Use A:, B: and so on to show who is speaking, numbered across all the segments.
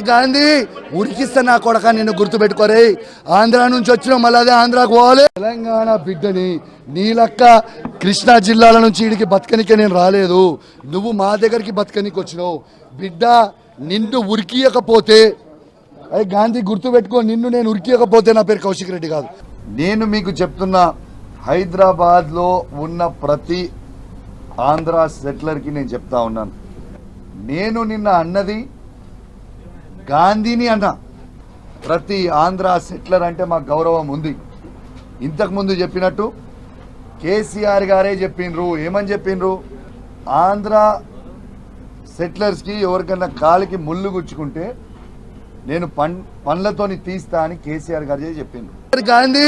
A: గాంధీ ఉరికిస్తా నా కొడక నిన్ను గుర్తుపెట్టుకోరే. ఆంధ్ర నుంచి వచ్చిన మళ్ళీ అదే ఆంధ్రాకు పోవాలి. తెలంగాణ బిడ్డని నీ లెక్క కృష్ణా జిల్లాల నుంచి ఇడికి బతకనికే నేను రాలేదు. నువ్వు మా దగ్గరికి బతకనికి వచ్చినావు బిడ్డ. నిన్ను ఉరికియకపోతే అయ్యి గాంధీ గుర్తుపెట్టుకో, నిన్ను నేను ఉరికియకపోతే నా పేరు కౌశిక్ రెడ్డి కాదు. నేను మీకు చెప్తున్నా, హైదరాబాద్లో ఉన్న ప్రతి ఆంధ్ర సెటిలర్కి నేను చెప్తా ఉన్నాను, నేను నిన్న అన్నది గాంధీని అన్న. ప్రతి ఆంధ్ర సెటిలర్ అంటే మాకు గౌరవం ఉంది. ఇంతకుముందు చెప్పినట్టు కేసీఆర్ గారే చెప్పిండ్రు. ఏమని చెప్పిండ్రు? ఆంధ్ర సెటిలర్స్కి ఎవరికన్నా కాలికి ముళ్ళు గుచ్చుకుంటే నేను పండ్లతోని తీస్తా అని కేసీఆర్ గారే చెప్పిండ్రు. గాంధీ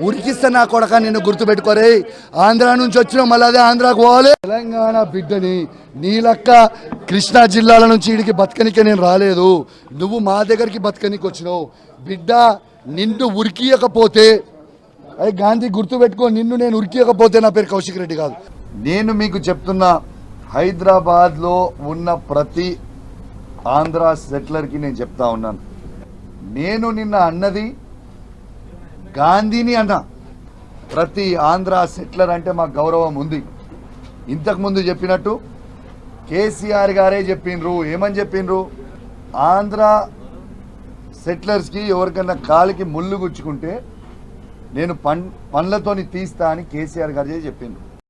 A: ఉరికిస్తా నా కొడక నిన్ను గుర్తుపెట్టుకోరే. ఆంధ్ర నుంచి వచ్చిన మళ్ళీ అదే ఆంధ్రాకు పోవాలి. తెలంగాణ బిడ్డని నీ లెక్క కృష్ణా జిల్లాల నుంచి ఇడికి బతకనికే నేను రాలేదు. నువ్వు మా దగ్గరికి బతకనికి వచ్చినావు బిడ్డ. నిన్ను ఉరికియకపోతే అయ్యి గాంధీ గుర్తుపెట్టుకో, నిన్ను నేను ఉరికియకపోతే నా పేరు కౌశిక్ రెడ్డి కాదు. నేను మీకు చెప్తున్నా, హైదరాబాద్లో ఉన్న ప్రతి ఆంధ్ర సెటిలర్కి నేను చెప్తా ఉన్నాను, నేను నిన్న అన్నది గాంధీని అన్న. ప్రతి ఆంధ్ర సెటిలర్ అంటే మాకు గౌరవం ఉంది. ఇంతకుముందు చెప్పినట్టు కేసీఆర్ గారే చెప్పిండ్రు. ఏమని చెప్పిండ్రు? ఆంధ్ర సెటిలర్స్కి ఎవరికన్నా కాలికి ముళ్ళు గుచ్చుకుంటే నేను పండ్లతోని తీస్తా అని కేసీఆర్ గారే చెప్పిండ్రు.